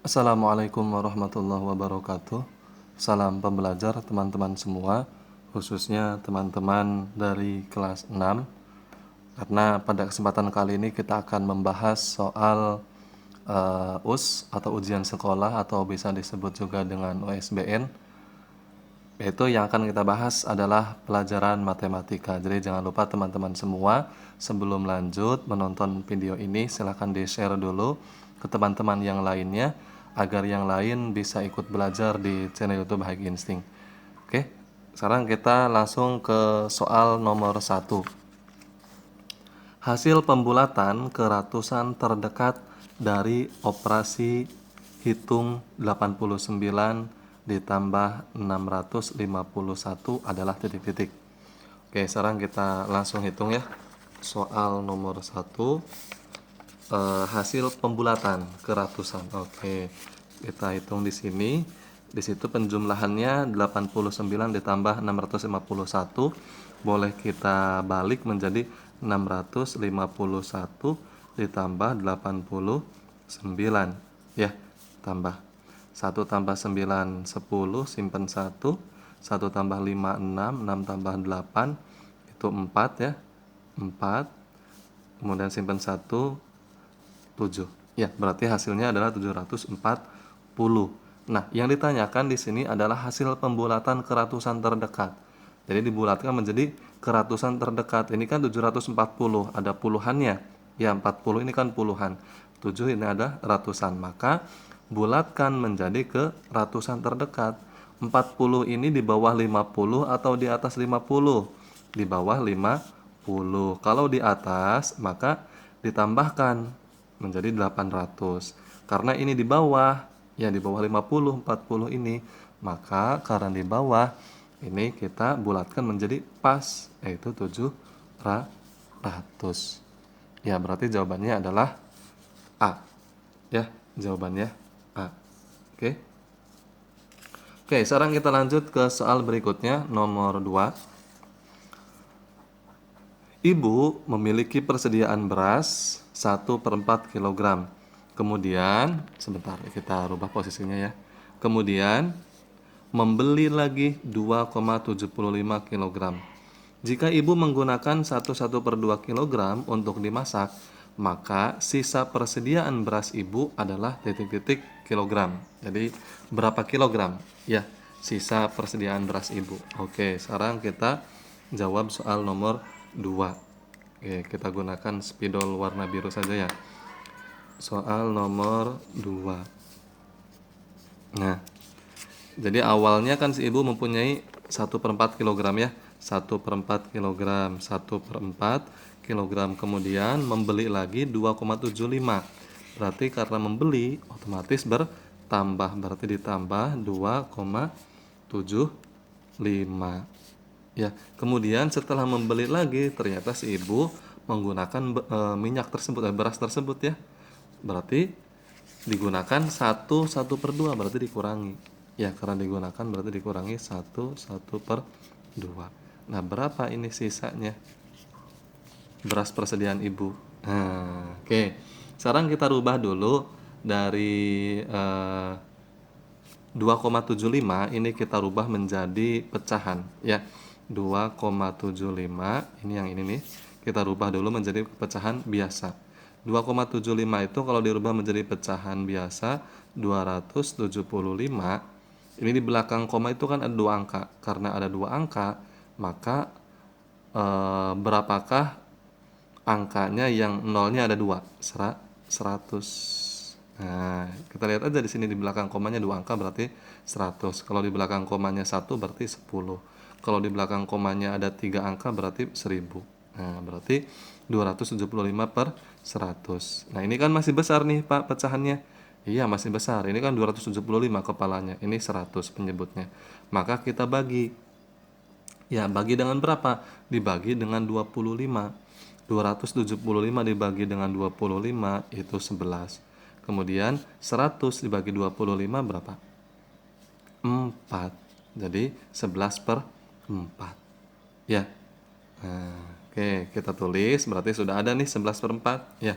Assalamualaikum warahmatullahi wabarakatuh. Salam pembelajar teman-teman semua, khususnya teman-teman dari kelas 6. Karena pada kesempatan kali ini kita akan membahas soal US atau ujian sekolah atau bisa disebut juga dengan USBN. Yaitu yang akan kita bahas adalah pelajaran matematika. Jadi jangan lupa teman-teman semua, sebelum lanjut menonton video ini silahkan di-share dulu ke teman-teman yang lainnya agar yang lain bisa ikut belajar di channel YouTube High Instinct. Oke, sekarang kita langsung ke soal nomor 1. Hasil pembulatan ke ratusan terdekat dari operasi hitung 89 ditambah 651 adalah titik-titik. Oke, sekarang kita langsung hitung ya. Soal nomor 1, hasil pembulatan ke ratusan. Oke, kita hitung di sini. Di situ penjumlahannya 89 ditambah 651. Boleh kita balik menjadi 651 ditambah 89. Ya, tambah 1 tambah 9 10, simpen 1. 1 tambah 5 6, 6 tambah 8 itu 4 ya. 4. Kemudian simpen 1 7. Ya, berarti hasilnya adalah 740. Nah, yang ditanyakan di sini adalah hasil pembulatan ke ratusan terdekat. Jadi dibulatkan menjadi ke ratusan terdekat. Ini kan 740, ada puluhannya. Ya, 40 ini kan puluhan. 7 ini ada ratusan. Maka bulatkan menjadi ke ratusan terdekat. 40 ini di bawah 50 atau di atas 50? Di bawah 50. Kalau di atas, maka ditambahkan menjadi 800. Karena ini di bawah, ya di bawah 50, 40 ini. Maka karena di bawah, ini kita bulatkan menjadi pas, yaitu 700. Ya, berarti jawabannya adalah A. Ya, jawabannya A. Oke. Oke, sekarang kita lanjut ke soal berikutnya, nomor 2. Ibu memiliki persediaan beras 1/4 kg. Kemudian, sebentar kita rubah posisinya ya. Kemudian, membeli lagi 2,75 kg. Jika ibu menggunakan 1/2 kg untuk dimasak, maka sisa persediaan beras ibu adalah titik-titik kilogram. Jadi, berapa kilogram? Ya, sisa persediaan beras ibu. Oke, sekarang kita jawab soal nomor 2. Oke, kita gunakan spidol warna biru saja ya. Soal nomor 2. Nah, jadi awalnya kan si ibu mempunyai 1/4 kilogram ya. 1/4 kilogram, 1/4 kilogram. Kemudian membeli lagi 2,75. Berarti karena membeli otomatis bertambah. Berarti ditambah 2,75. Ya, kemudian setelah membeli lagi ternyata si ibu menggunakan minyak tersebut, beras tersebut ya. Berarti digunakan 1/2, berarti dikurangi. Ya, karena digunakan berarti dikurangi 1/2. Nah, berapa ini sisanya? Beras persediaan ibu. Nah, oke. Sekarang kita rubah dulu dari 2,75 ini kita rubah menjadi pecahan ya. 2,75 ini yang ini nih. Kita rubah dulu menjadi pecahan biasa. 2,75 itu kalau dirubah menjadi pecahan biasa 275. Ini di belakang koma itu kan ada 2 angka. Karena ada 2 angka, maka berapakah angkanya yang nolnya ada 2? 100. Nah, kita lihat aja di sini di belakang komanya 2 angka berarti 100. Kalau di belakang komanya 1 berarti 10. Kalau di belakang komanya ada 3 angka berarti 1000. Nah, berarti 275 per 100. Nah, ini kan masih besar nih Pak pecahannya. Iya, masih besar. Ini kan 275 kepalanya. Ini 100 penyebutnya. Maka kita bagi. Ya, bagi dengan berapa? Dibagi dengan 25. 275 dibagi dengan 25 itu 11. Kemudian 100 dibagi 25 berapa? 4. Jadi 11/4. Ya. Nah, oke, kita tulis berarti sudah ada nih 11/4 ya.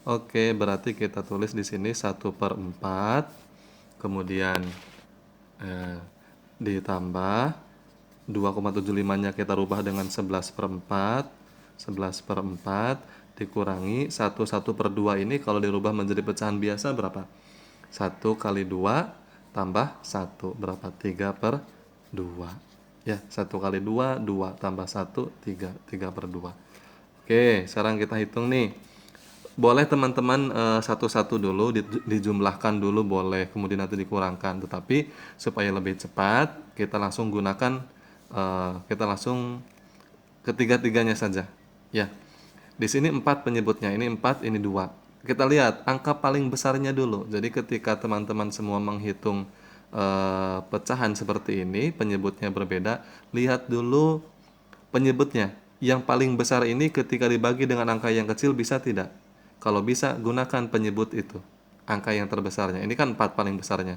Oke, berarti kita tulis di sini 1/4, kemudian eh, ditambah 2,75-nya kita rubah dengan 11/4, 11/4 dikurangi 1/2 ini kalau dirubah menjadi pecahan biasa berapa? 1 kali 2 tambah 1 berapa? 3/2. Ya, 1 kali 2, 2 tambah 1, 3, 3/2. Oke, sekarang kita hitung nih. Boleh teman-teman satu-satu dulu dijumlahkan dulu boleh, kemudian nanti dikurangkan. Tetapi supaya lebih cepat, kita langsung gunakan kita langsung ketiga-tiganya saja. Ya. Di sini 4 penyebutnya, ini 4, ini 2. Kita lihat angka paling besarnya dulu. Jadi ketika teman-teman semua menghitung pecahan seperti ini, penyebutnya berbeda, lihat dulu penyebutnya. Yang paling besar ini ketika dibagi dengan angka yang kecil bisa tidak? Kalau bisa, gunakan penyebut itu. Angka yang terbesarnya. Ini kan 4 paling besarnya.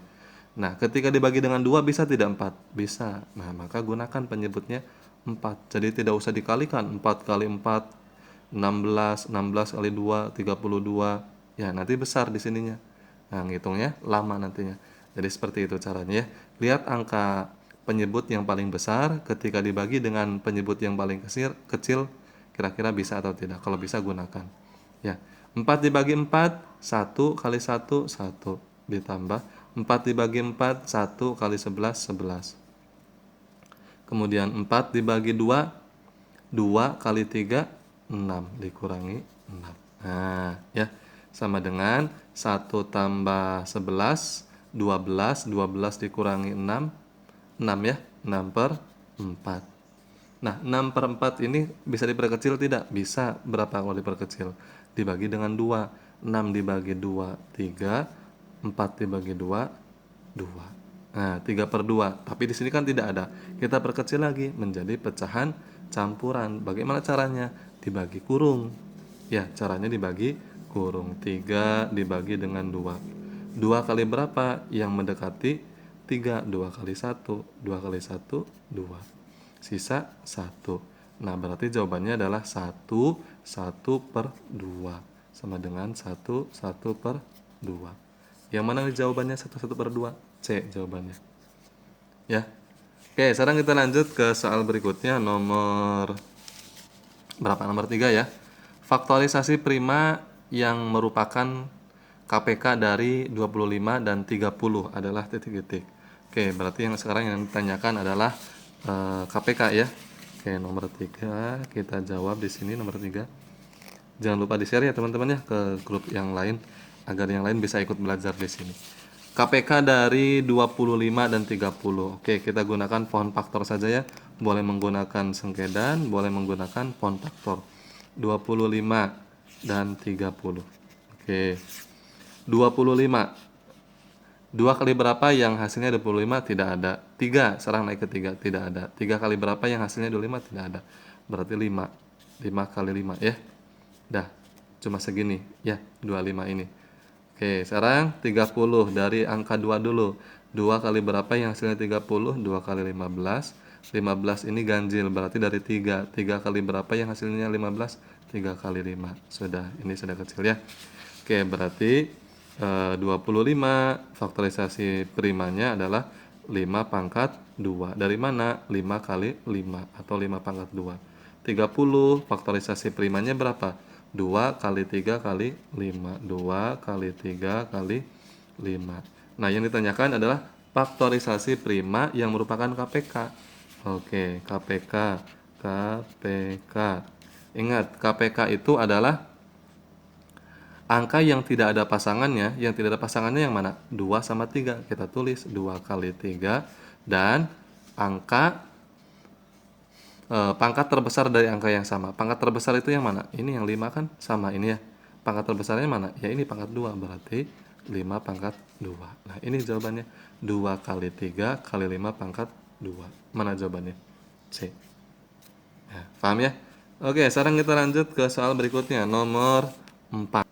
Nah, ketika dibagi dengan 2 bisa tidak 4? Bisa. Nah, maka gunakan penyebutnya 4. Jadi tidak usah dikalikan. 4 kali 4, 16. 16 kali 2, 32. Ya, nanti besar di sininya. Nah, ngitungnya lama nantinya. Jadi seperti itu caranya ya. Lihat angka penyebut yang paling besar ketika dibagi dengan penyebut yang paling kecil, kira-kira bisa atau tidak. Kalau bisa gunakan. Ya, 4 dibagi 4, 1 kali 1, 1. Ditambah 4 dibagi 4, 1 kali 11, 11. Kemudian 4 dibagi 2, 2 kali 3, 6. Dikurangi 6. Nah, ya, sama dengan 1 tambah 11, 12. 12 dikurangi 6, 6 ya, 6/4. Nah, 6/4 ini bisa diperkecil tidak? Bisa. Berapa kalau diperkecil? Dibagi dengan 2. 6 dibagi 2, 3. 4 dibagi 2, 2. Nah, 3/2. Tapi di sini kan tidak ada. Kita perkecil lagi menjadi pecahan campuran. Bagaimana caranya? Dibagi kurung. Ya, caranya dibagi kurung. 3 dibagi dengan 2. 2 kali berapa? Yang mendekati 3. 2 kali 1. 2 kali 1, 2. Sisa 1. Nah, berarti jawabannya adalah 1, 1/2. Sama dengan 1, 1/2. Yang mana jawabannya 1, 1/2? C jawabannya. Ya. Oke, sekarang kita lanjut ke soal berikutnya nomor berapa? Nomor 3 ya. Faktorisasi prima yang merupakan KPK dari 25 dan 30 adalah titik-titik. Oke, berarti yang sekarang yang ditanyakan adalah KPK ya. Oke, nomor 3 kita jawab di sini nomor 3. Jangan lupa di-share ya teman-teman ya ke grup yang lain agar yang lain bisa ikut belajar di sini. KPK dari 25 dan 30. Oke, kita gunakan pohon faktor saja ya. Boleh menggunakan sengkedan, boleh menggunakan pohon faktor. 25 dan 30. Oke. 25. 2 kali berapa yang hasilnya 25? Tidak ada. 3, sekarang naik ke 3, tidak ada. 3 kali berapa yang hasilnya 25? Tidak ada. Berarti 5. 5 kali 5 ya. Dah, cuma segini ya, 25 ini. Oke, sekarang 30 dari angka 2 dulu. 2 kali berapa yang hasilnya 30? 2 kali 15. 15 ini ganjil, berarti dari 3. 3 kali berapa yang hasilnya 15? 3 kali 5. Sudah, ini sudah kecil ya. Oke, berarti 25 faktorisasi primanya adalah 5/2. Dari mana? 5 kali 5 atau 5/2. 30 faktorisasi primanya berapa? 2 kali 3 kali 5. 2 kali 3 kali 5. Nah, yang ditanyakan adalah faktorisasi prima yang merupakan KPK. Oke, KPK. KPK. Ingat, KPK itu adalah angka yang tidak ada pasangannya. Yang tidak ada pasangannya yang mana? 2 sama 3. Kita tulis 2 kali 3. Dan angka pangkat terbesar dari angka yang sama. Pangkat terbesar itu yang mana? Ini yang 5 kan? Sama ini ya. Pangkat terbesarnya mana? Ya ini pangkat 2. Berarti 5/2. Nah, ini jawabannya. 2 kali 3 kali 5/2. Mana jawabannya? C. Ya, paham ya? Oke, sekarang kita lanjut ke soal berikutnya. Nomor 4.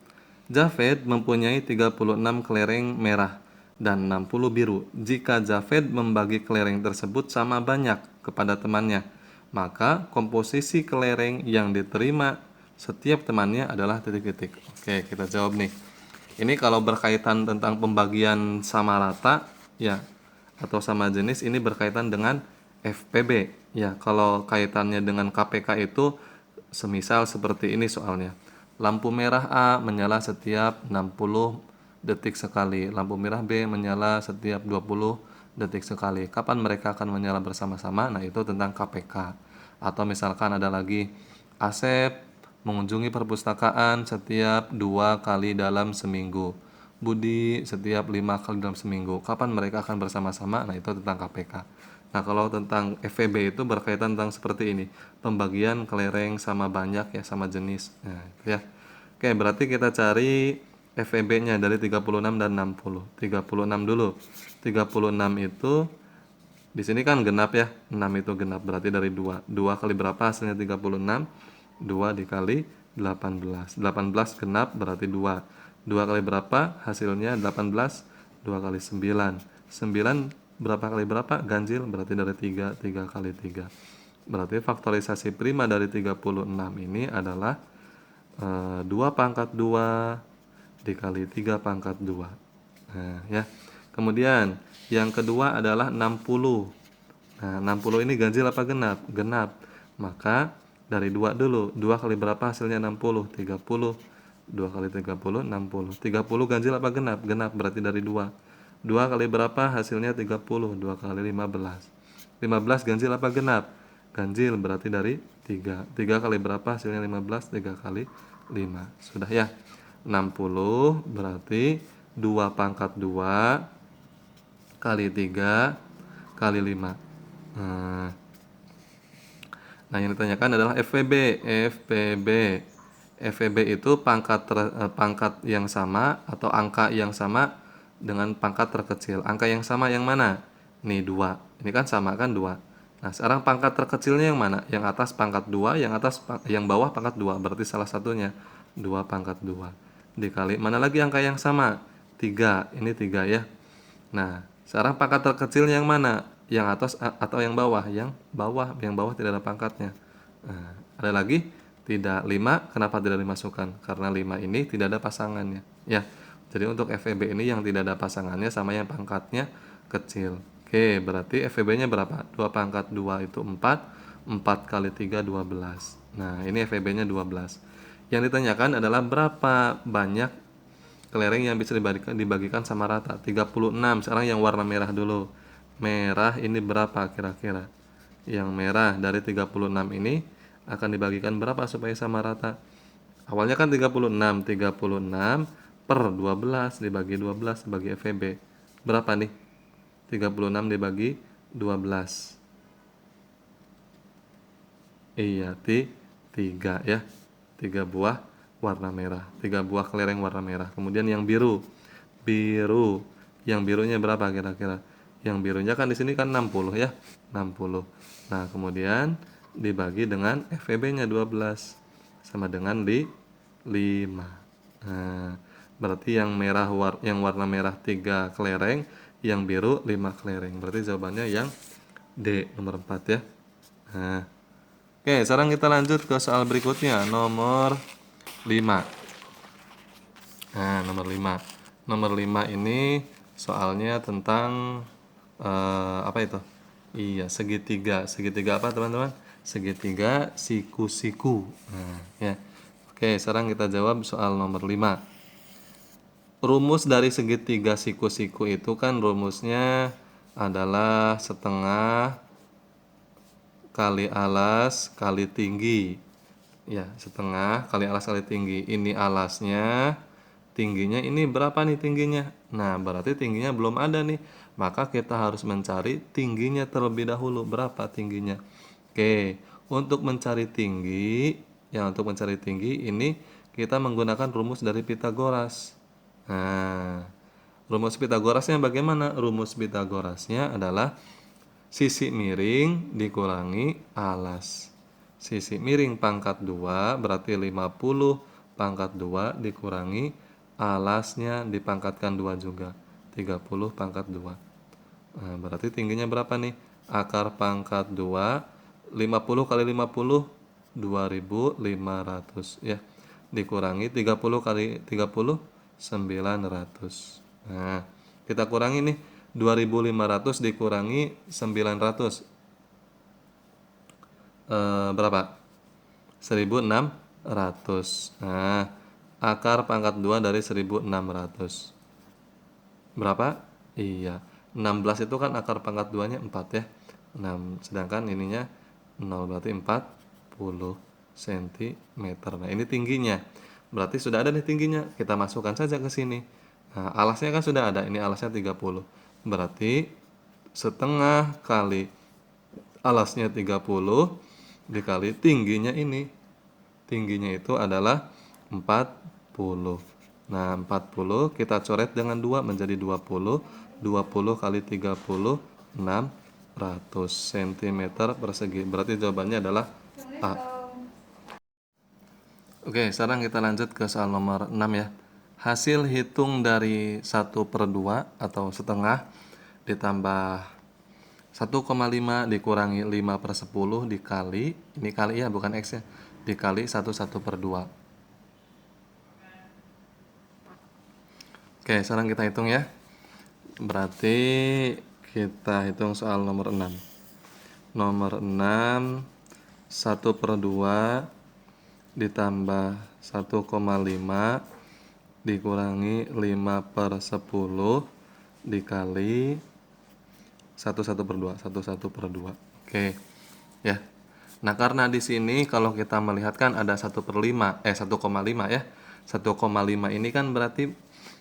Javed mempunyai 36 kelereng merah dan 60 biru. Jika Javed membagi kelereng tersebut sama banyak kepada temannya, maka komposisi kelereng yang diterima Setiap temannya adalah titik-titik. Oke, kita jawab nih. Ini kalau berkaitan tentang pembagian sama rata, ya, atau sama jenis, ini berkaitan dengan FPB. Ya, kalau kaitannya dengan KPK itu semisal seperti ini soalnya. Lampu merah A menyala setiap 60 detik sekali. Lampu merah B menyala setiap 20 detik sekali. Kapan mereka akan menyala bersama-sama? Nah, itu tentang KPK. Atau misalkan ada lagi, Asep mengunjungi perpustakaan setiap 2 kali dalam seminggu. Budi setiap 5 kali dalam seminggu. Kapan mereka akan bersama-sama? Nah, itu tentang KPK. Nah, kalau tentang FVB itu berkaitan tentang seperti ini. Pembagian kelereng sama banyak ya, sama jenis. Nah, itu ya. Oke, berarti kita cari FVB-nya dari 36 dan 60. 36 dulu. 36 itu di sini kan genap ya. 6 itu genap berarti dari 2. 2 kali berapa hasilnya 36? 2 dikali 18. 18 genap berarti 2. 2 kali berapa hasilnya 18? 2 kali 9. 9 berapa kali berapa? Ganjil berarti dari 3. 3 kali 3. Berarti faktorisasi prima dari 36 ini adalah 2 pangkat 2 dikali 3 pangkat 2. Nah, ya. Kemudian yang kedua adalah 60. Nah, 60 ini ganjil apa genap? Genap. Maka dari 2 dulu. 2 kali berapa hasilnya 60? 30. 2 kali 30, 60. 30 ganjil apa genap? Genap berarti dari 2. 2 kali berapa hasilnya 30? 2 kali 15. 15 ganjil apa genap? Ganjil berarti dari 3. 3 kali berapa hasilnya 15? 3 kali 5. Sudah ya. 60 berarti 2 pangkat 2 kali 3 kali 5. Nah, yang ditanyakan adalah FVB. FVB itu pangkat yang sama atau angka yang sama dengan pangkat terkecil. Angka yang sama yang mana? Nih 2. Ini kan sama kan 2. Nah, sekarang pangkat terkecilnya yang mana? Yang atas pangkat 2, yang bawah pangkat 2. Berarti salah satunya 2 pangkat 2. Dikali mana lagi angka yang sama? 3. Ini 3 ya. Nah, sekarang pangkat terkecilnya yang mana? Yang atas atau yang bawah? Yang bawah. Yang bawah tidak ada pangkatnya. Nah, ada lagi? Tidak. 5. Kenapa tidak dimasukkan? Karena 5 ini tidak ada pasangannya. Ya. Jadi untuk FEB ini yang tidak ada pasangannya sama yang pangkatnya kecil. Oke, berarti FEB-nya berapa? 2 pangkat 2 itu 4. 4 kali 3, 12. Nah, ini FEB-nya 12. Yang ditanyakan adalah berapa banyak kelereng yang bisa dibagikan sama rata. 36. Sekarang yang warna merah dulu. Merah ini berapa kira-kira? Yang merah dari 36 ini akan dibagikan berapa supaya sama rata? Awalnya kan 36. 36 per 12 dibagi 12 sebagai FEB. Berapa nih? 36 dibagi 12. Iya, 3 ya. 3 buah warna merah. 3 buah kelereng warna merah. Kemudian yang biru. Biru. Yang birunya berapa kira-kira? Yang birunya kan di sini kan 60 ya. 60. Nah, kemudian dibagi dengan FEB-nya 12 sama dengan 5. Nah, berarti yang warna merah 3 kelereng, yang biru 5 kelereng. Berarti jawabannya yang D, nomor 4 ya. Nah, oke, sekarang kita lanjut ke soal berikutnya, nomor 5. Nah, nomor 5. Nomor 5 ini soalnya tentang apa itu? Iya, segitiga. Segitiga apa, teman-teman? Segitiga siku-siku. Nah, ya. Oke, sekarang kita jawab soal nomor 5. Rumus dari segitiga siku-siku itu kan rumusnya adalah setengah kali alas kali tinggi. Ya, setengah kali alas kali tinggi. Ini alasnya, tingginya ini berapa nih tingginya? Nah, berarti tingginya belum ada nih. Maka kita harus mencari tingginya terlebih dahulu. Berapa tingginya? Oke, untuk mencari tinggi, untuk mencari tinggi ini kita menggunakan rumus dari Pitagoras. Nah, rumus Pitagorasnya bagaimana? Rumus Pitagorasnya adalah sisi miring dikurangi alas. Sisi miring pangkat 2 berarti 50 pangkat 2 dikurangi alasnya dipangkatkan 2 juga. 30 pangkat 2. Nah, berarti tingginya berapa nih? Akar pangkat 2, 50 kali 50 2.500 ya. Dikurangi 30 kali 30 900. Nah, kita kurangi nih 2.500 dikurangi 900. Berapa? 1.600. Nah, akar pangkat 2 dari 1.600. Berapa? Iya. 16 itu kan akar pangkat 2-nya 4 ya. 6. Sedangkan ininya 0 berarti 40 cm. Nah, ini tingginya. Berarti sudah ada nih tingginya. Kita masukkan saja ke sini. Nah, alasnya kan sudah ada. Ini alasnya 30. Berarti setengah kali alasnya 30 dikali tingginya ini. Tingginya itu adalah 40. Nah, 40 kita coret dengan 2 menjadi 20. 20 kali 30, 600 cm persegi. Berarti jawabannya adalah A. Oke, sekarang kita lanjut ke soal nomor 6 ya. Hasil hitung dari 1/2 atau setengah ditambah 1,5 dikurangi 5/10 dikali, ini kali ya bukan X ya, dikali 1/2. Oke, sekarang kita hitung ya. Berarti kita hitung soal nomor 6. Nomor 6, 1/2 ditambah 1,5 dikurangi 5/10 dikali 1/2. Oke. Ya. Nah, karena di sini kalau kita melihat kan ada 1,5 ya. 1,5 ini kan berarti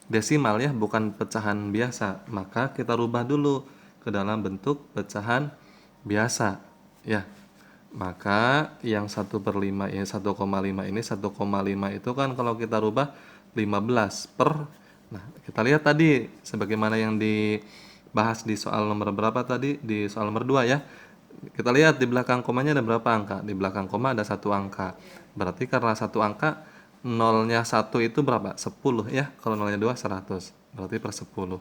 desimal ya, bukan pecahan biasa. Maka kita rubah dulu ke dalam bentuk pecahan biasa. Ya. Maka yang 1/5 ya 1,5 ini 1,5 itu kan kalau kita rubah 15 per. Nah, kita lihat tadi sebagaimana yang dibahas di soal nomor berapa tadi? Di soal nomor 2 ya. Kita lihat di belakang komanya ada berapa angka? Di belakang koma ada 1 angka. Berarti karena 1 angka nolnya 1 itu berapa? 10 ya. Kalau nolnya 2 100. Berarti per 10.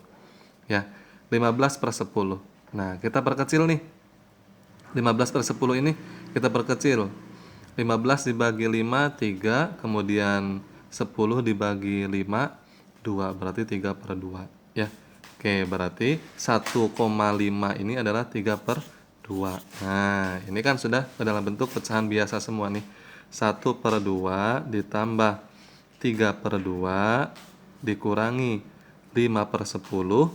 Ya. 15/10. Nah, kita perkecil nih. 15/10 ini kita perkecil. 15 dibagi 5, 3. Kemudian 10 dibagi 5, 2. Berarti 3/2. Ya. Oke, berarti 1,5 ini adalah 3/2. Nah, ini kan sudah ke dalam bentuk pecahan biasa semua nih. 1/2 ditambah 3/2 dikurangi 5/10.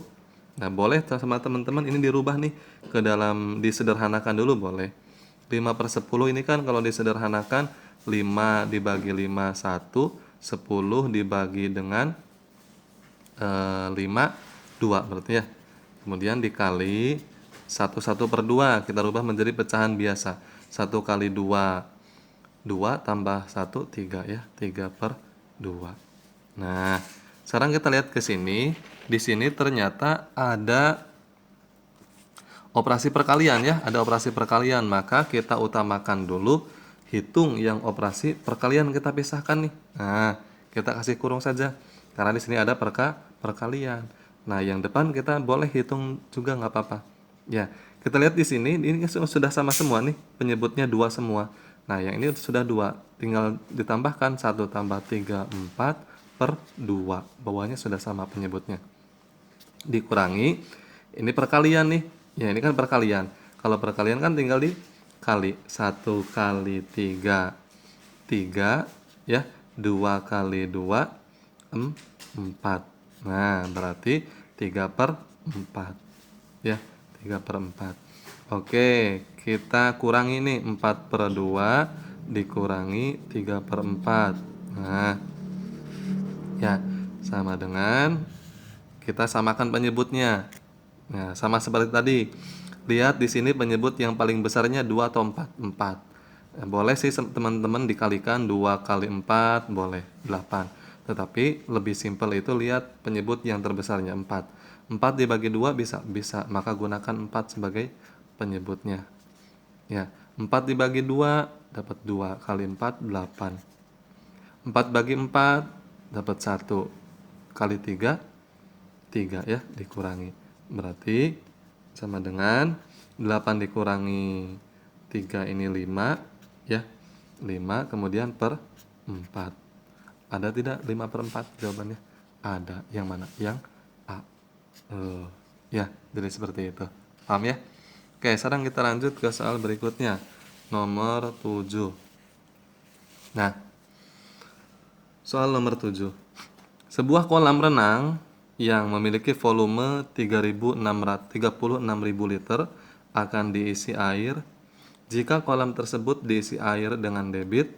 Nah, boleh sama teman-teman ini dirubah nih ke dalam disederhanakan dulu boleh. 5/10 ini kan kalau disederhanakan 5 dibagi 5 1, 10 dibagi dengan 5 2 berarti ya. Kemudian dikali 1/2 kita rubah menjadi pecahan biasa. 1 kali 2 2 tambah 1 3 ya. 3/2. Nah, sekarang kita lihat ke sini. Di sini ternyata ada operasi perkalian ya, ada operasi perkalian, maka kita utamakan dulu hitung yang operasi perkalian kita pisahkan nih. Nah, kita kasih kurung saja karena di sini ada perkalian. Nah, yang depan kita boleh hitung juga nggak apa-apa. Ya, kita lihat di sini ini sudah sama semua nih, penyebutnya 2 semua. Nah, yang ini sudah 2, tinggal ditambahkan 1 tambah 3 4/2. Bawahnya sudah sama penyebutnya. Dikurangi ini perkalian nih. Ya, ini kan perkalian. Kalau perkalian kan tinggal dikali. 1 kali 3 3 ya. 2 kali 2 4. Nah, berarti 3/4 ya. 3/4. Oke, kita kurangi nih 4/2 dikurangi 3/4. Nah, ya, sama dengan kita samakan penyebutnya. Nah, sama seperti tadi. Lihat di sini penyebut yang paling besarnya 2 atau 4? 4. Nah, boleh sih teman-teman dikalikan 2 kali 4, boleh 8. Tetapi lebih simpel itu lihat penyebut yang terbesarnya 4. 4 dibagi 2 bisa, maka gunakan 4 sebagai penyebutnya. Ya, 4 dibagi 2 dapat 2 kali 4 8. 4 bagi 4 dapat 1 kali 3 3 ya, dikurangi. Berarti sama dengan 8 dikurangi 3 ini 5 ya. 5 kemudian per 4. Ada tidak 5 per 4 jawabannya? Ada. Yang mana? Yang A. Ya, jadi seperti itu. Paham ya? Oke, sekarang kita lanjut ke soal berikutnya. Nomor 7. Nah, soal nomor 7. Sebuah kolam renang yang memiliki volume 36.000 liter akan diisi air jika kolam tersebut diisi air dengan debit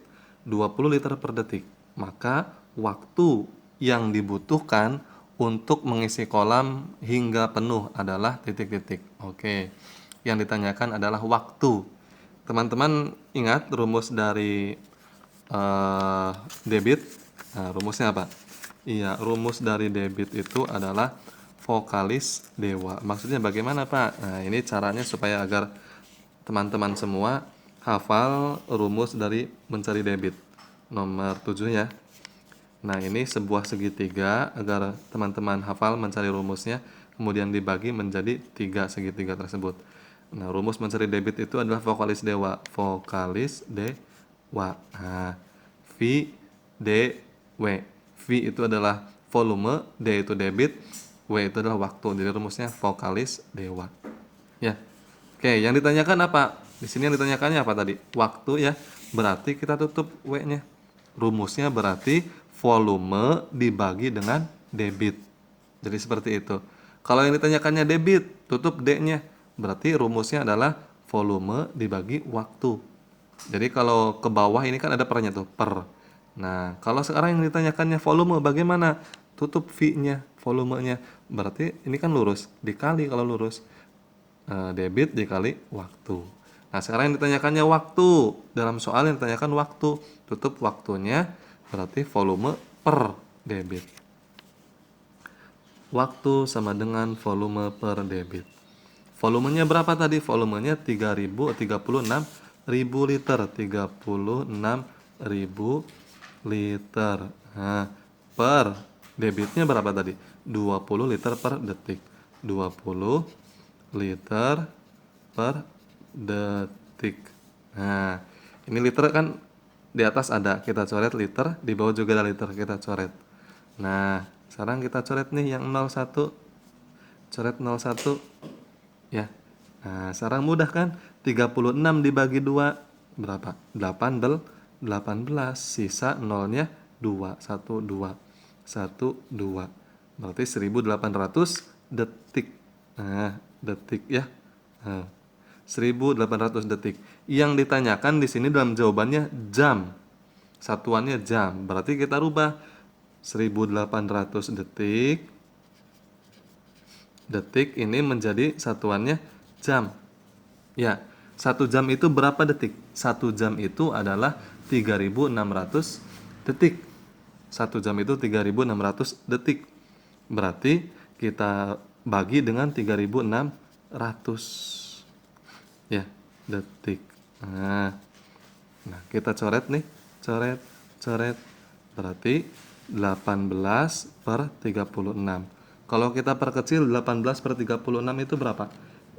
20 liter per detik. Maka waktu yang dibutuhkan untuk mengisi kolam hingga penuh adalah titik-titik. Oke. Yang ditanyakan adalah waktu. Teman-teman ingat rumus dari debit? Nah, rumusnya apa? Iya, rumus dari debit itu adalah vokalis dewa. Maksudnya bagaimana, Pak? Nah, ini caranya supaya agar teman-teman semua hafal rumus dari mencari debit. Nomor 7 ya. Nah, ini sebuah segitiga agar teman-teman hafal mencari rumusnya, kemudian dibagi menjadi 3 segitiga tersebut. Nah, rumus mencari debit itu adalah vokalis dewa. Vokalis dewa. Nah, V, D, W. V itu adalah volume, D itu debit, W itu adalah waktu. Jadi rumusnya vokalis dewa. Ya. Oke, yang ditanyakan apa? Di sini yang ditanyakannya apa tadi? Waktu ya. Berarti kita tutup W-nya. Rumusnya berarti volume dibagi dengan debit. Jadi seperti itu. Kalau yang ditanyakannya debit, tutup D-nya. Berarti rumusnya adalah volume dibagi waktu. Jadi kalau ke bawah ini kan ada pernya tuh, per. Nah, kalau sekarang yang ditanyakannya volume bagaimana? Tutup V-nya, volumenya. Berarti ini kan lurus, dikali kalau lurus. Debit dikali waktu. Nah, sekarang yang ditanyakannya waktu. Dalam soal yang ditanyakan waktu. Tutup waktunya, berarti volume per debit. Waktu sama dengan volume per debit. Volumenya berapa tadi? Volumenya 36.000 liter. 36.000 liter. Nah, per debitnya berapa tadi? 20 liter per detik. 20 liter per detik. Nah, ini liter kan di atas ada, kita coret liter, di bawah juga ada liter, kita coret. Nah, sekarang kita coret nih yang 01. Coret 01 ya. Nah, sekarang mudah kan? 36 dibagi 2 berapa? 18. Sisa nolnya 2. 1 2. 1 2. Berarti 1800 detik. Nah, detik ya. Nah, 1800 detik. Yang ditanyakan di sini dalam jawabannya jam. Satuannya jam. Berarti kita rubah 1800 detik. Detik ini menjadi satuannya jam. Ya, 1 jam itu berapa detik? 1 jam itu adalah 3600 detik. 1 jam itu 3600 detik. Berarti kita bagi dengan 3600 ya, detik. Nah, kita coret nih. Coret. Berarti 18 per 36. Kalau kita perkecil 18 per 36 itu berapa?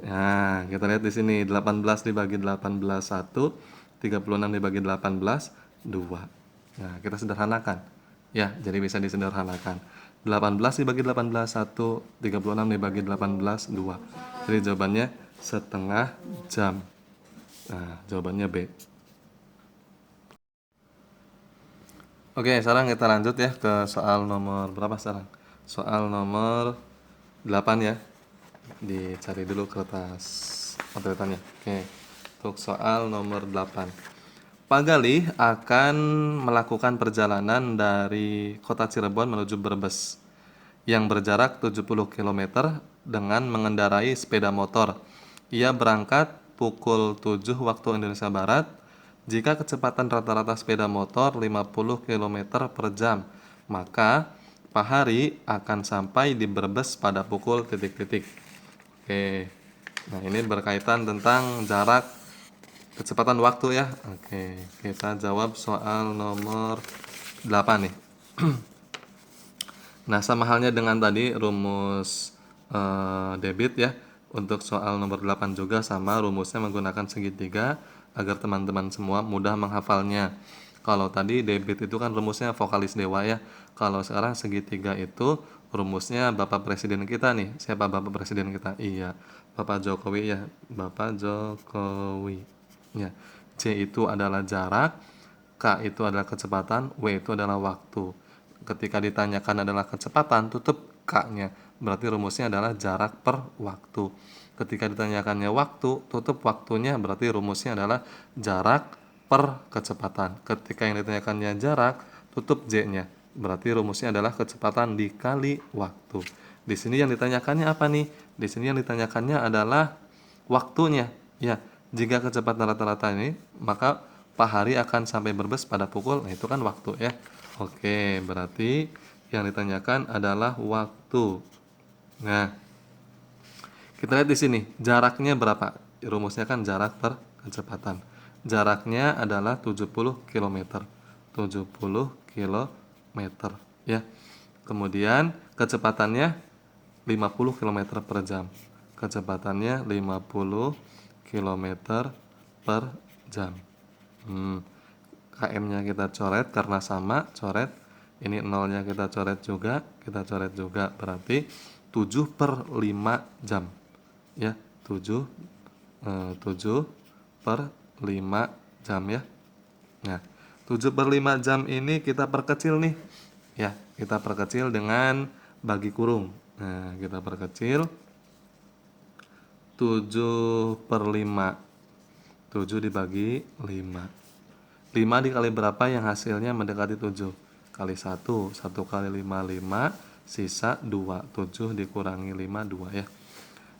Nah, kita lihat di sini 18 dibagi 18 1, 36 dibagi 18 2. Nah, kita sederhanakan. Ya, jadi bisa disederhanakan. 18 dibagi 18 1, 36 dibagi 18 2. Jadi jawabannya setengah jam. Nah, jawabannya B. Oke, sekarang kita lanjut ya ke soal nomor berapa sekarang? Soal nomor 8 ya. Dicari dulu kertas contetannya. Oke, untuk soal nomor 8. Pak Galih akan melakukan perjalanan dari kota Cirebon menuju Brebes yang berjarak 70 km dengan mengendarai sepeda motor. Ia berangkat pukul 7 waktu Indonesia Barat. Jika kecepatan rata-rata sepeda motor 50 km per jam, maka Pak Hari akan sampai di Brebes pada pukul titik-titik. Oke, nah ini berkaitan tentang jarak kecepatan waktu ya. Oke, kita jawab soal nomor 8 nih. Nah, sama halnya dengan tadi rumus debit ya. Untuk soal nomor 8 juga sama, rumusnya menggunakan segitiga. agar teman-teman semua mudah menghafalnya. Kalau tadi debit itu kan rumusnya vokalis dewa ya. Kalau sekarang segitiga itu rumusnya Bapak Presiden kita nih. Siapa Bapak Presiden kita? Iya, Bapak Jokowi ya. Bapak Jokowi. Ya. C itu adalah jarak, K itu adalah kecepatan, W itu adalah waktu. Ketika ditanyakan adalah kecepatan, tutup K-nya. Berarti rumusnya adalah jarak per waktu. Ketika ditanyakannya waktu, tutup waktunya, berarti rumusnya adalah jarak per kecepatan. Ketika yang ditanyakannya jarak, tutup J-nya. Berarti rumusnya adalah kecepatan dikali waktu. Di sini yang ditanyakannya apa nih? Di sini yang ditanyakannya adalah waktunya. Ya, jika kecepatan rata-rata ini, maka Pak Hari akan sampai Brebes pada pukul, nah itu kan waktu ya. Oke, berarti yang ditanyakan adalah waktu. Nah, kita lihat di sini, jaraknya berapa? Rumusnya kan jarak per kecepatan. Jaraknya adalah 70 km. 70 km ya. Kemudian kecepatannya 50 km per jam. Kecepatannya 50 km per jam. KM-nya kita coret karena sama, coret. Ini nolnya kita coret juga, berarti 7 per 5 jam. Ya, 7 per 5 jam ya. Nah, 7 per 5 jam ini kita perkecil nih. Ya, kita perkecil dengan bagi kurung. Nah, kita perkecil 7 per 5. 7 dibagi 5. 5 dikali berapa yang hasilnya mendekati 7? Kali 1. 1 kali 5, 5. Sisa 2. 7 dikurangi 5, 2 ya.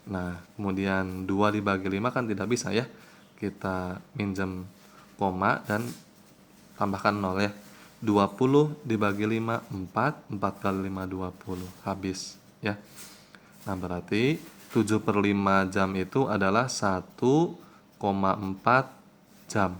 Nah, kemudian 2 dibagi 5 kan tidak bisa ya. Kita minjem koma dan tambahkan 0 ya. 20 dibagi 5, 4. 4 kali 5, 20. Habis ya. Nah, berarti 7 per 5 jam itu adalah 1,4 jam.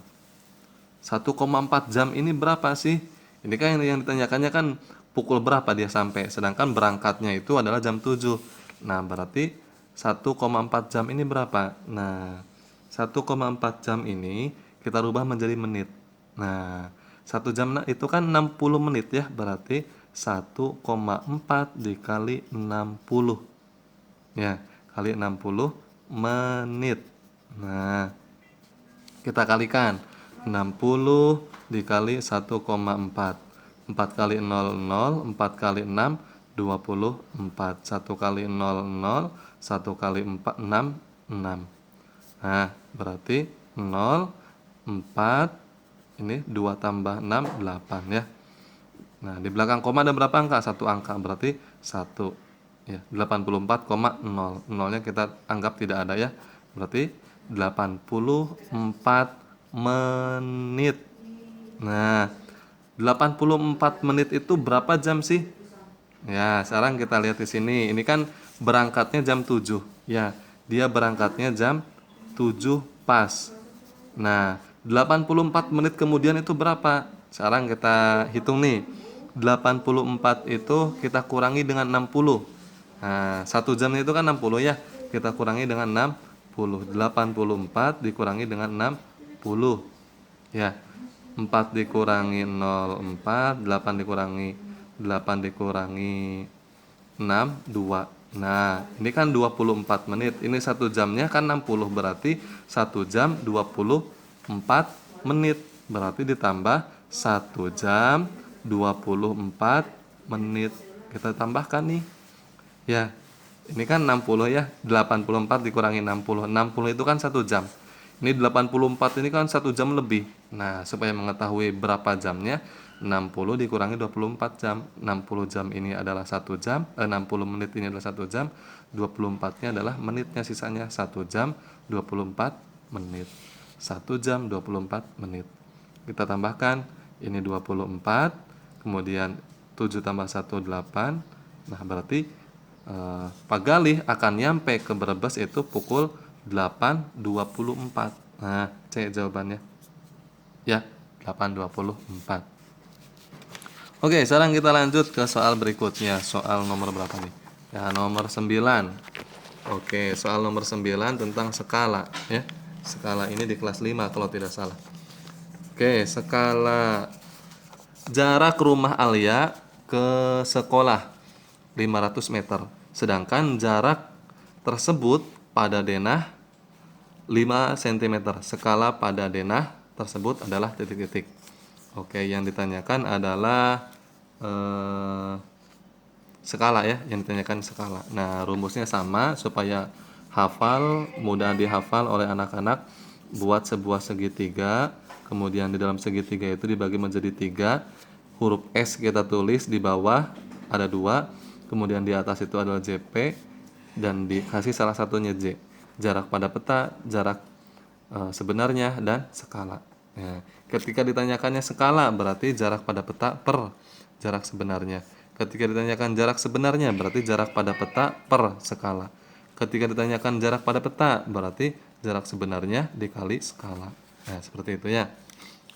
1,4 jam ini berapa sih? Ini kan yang ditanyakannya kan pukul berapa dia sampai, sedangkan berangkatnya itu adalah jam 7. Nah, berarti 1,4 jam ini berapa? Nah, 1,4 jam ini kita rubah menjadi menit. Nah, 1 jam itu kan 60 menit ya, berarti 1,4 dikali 60. Ya, kali 60 menit. Nah, kita kalikan 60 dikali 1,4. 4 kali 0, 0. 4 kali 6, 24. 1 kali 0, 0. 1 kali 4, 6, 6. Nah, berarti 0, 4. Ini 2 tambah 6, 8 ya. Nah, di belakang koma ada berapa angka? 1 angka, berarti 1. Ya, 84,0. Nolnya kita anggap tidak ada ya. Berarti 84 menit. Nah, 84 menit itu berapa jam sih? Ya, sekarang kita lihat di sini. Ini kan berangkatnya jam 7. Ya, dia berangkatnya jam 7 pas. Nah, 84 menit kemudian itu berapa? Sekarang kita hitung nih. 84 itu kita kurangi dengan 60. Nah, 1 jam itu kan 60 ya. Kita kurangi dengan 60. 84 dikurangi dengan 60. Ya. 4 dikurangi 0, 4. 8 dikurangi 6, 2. Nah, ini kan 24 menit. Ini 1 jamnya kan 60. Berarti 1 jam 24 menit. Berarti ditambah 1 jam 24 menit. Kita tambahkan nih. Ya, ini kan 60 ya. 84 dikurangi 60. 60 itu kan 1 jam. Ini 84 ini kan 1 jam lebih. Nah, supaya mengetahui berapa jamnya, 60 dikurangi 24 jam. 60 jam ini adalah 1 jam. 60 menit ini adalah 1 jam. 24-nya adalah menitnya, sisanya 1 jam 24 menit. 1 jam 24 menit. Kita tambahkan, ini 24. Kemudian 7 tambah 1, 8. Nah, berarti Pak Galih akan nyampe ke Brebes itu pukul 8.24. Nah, C jawabannya. Ya, 8.24. Oke, sekarang kita lanjut ke soal berikutnya. Soal nomor berapa nih? Ya, nomor 9. Oke, soal nomor 9 tentang skala ya. skala ini di kelas 5 kalau tidak salah. Oke, skala jarak rumah Alia ke sekolah 500 meter. Sedangkan jarak tersebut pada denah 5 cm. Skala pada denah tersebut adalah titik-titik. Oke, yang ditanyakan adalah skala ya, yang ditanyakan skala. Nah, rumusnya sama supaya hafal, mudah dihafal oleh anak-anak. Buat sebuah segitiga, kemudian di dalam segitiga itu dibagi menjadi 3. Huruf S kita tulis di bawah ada 2, kemudian di atas itu adalah JP dan dikasih salah satunya J. Jarak pada peta, jarak sebenarnya dan skala. Nah, ketika ditanyakannya skala berarti jarak pada peta per jarak sebenarnya. Ketika ditanyakan jarak sebenarnya berarti jarak pada peta per skala. Ketika ditanyakan jarak pada peta berarti jarak sebenarnya dikali skala. Nah, seperti itu ya.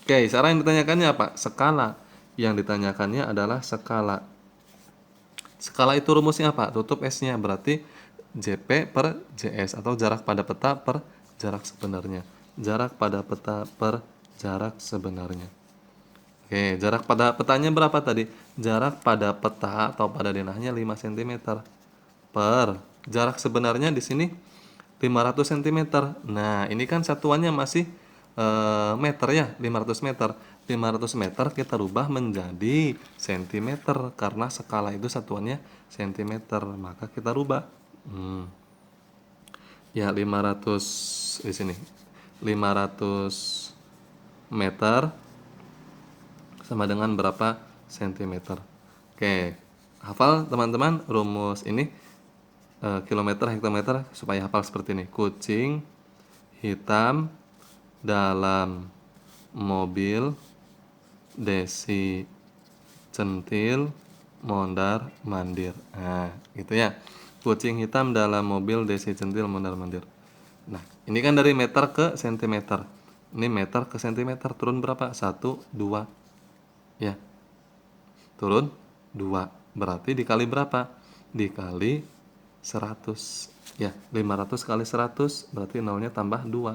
Oke, cara yang ditanyakannya apa? Skala. Yang ditanyakannya adalah skala. Skala itu rumusnya apa? Tutup S-nya berarti JP per JS atau jarak pada peta per jarak sebenarnya. Jarak pada peta per jarak sebenarnya. Oke, jarak pada petanya berapa tadi? Jarak pada peta atau pada denahnya 5 cm per jarak sebenarnya di sini 500 cm. Nah, ini kan satuannya masih meter ya, 500 meter. 500 meter kita rubah menjadi cm karena skala itu satuannya cm, maka kita rubah. Ya, 500 di sini. 500 meter sama dengan berapa sentimeter. Oke, hafal teman-teman rumus ini kilometer hektometer supaya hafal seperti ini. Kucing hitam dalam mobil desi centil mondar mandir. Nah, gitu ya. Kucing hitam dalam mobil desi centil mondar mandir. Nah, ini kan dari meter ke sentimeter. Ini meter ke sentimeter turun berapa? 1, 2. Ya. Turun 2. Berarti dikali berapa? Dikali 100. Ya, 500 kali 100 berarti nolnya tambah 2.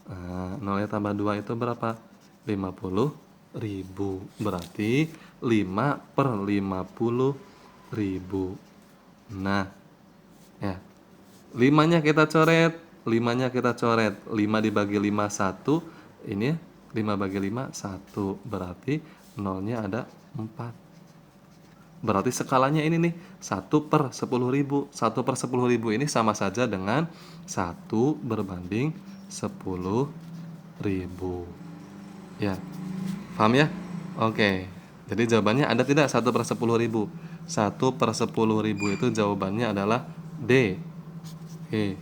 Nah, nolnya tambah 2 itu berapa? 50.000. Berarti 5 per 50.000. Nah, ya. 5-nya kita coret. 5-nya kita coret. 5 dibagi 5, 1. Ini 5 bagi 5, 1. Berarti nolnya ada 4. Berarti skalanya ini nih 1 per 10.000. 1 per 10.000 ini sama saja dengan 1 berbanding 10.000. Ya, paham ya? Oke, jadi jawabannya ada tidak 1 per 10.000? 1 per 10.000 itu jawabannya adalah D. Oke.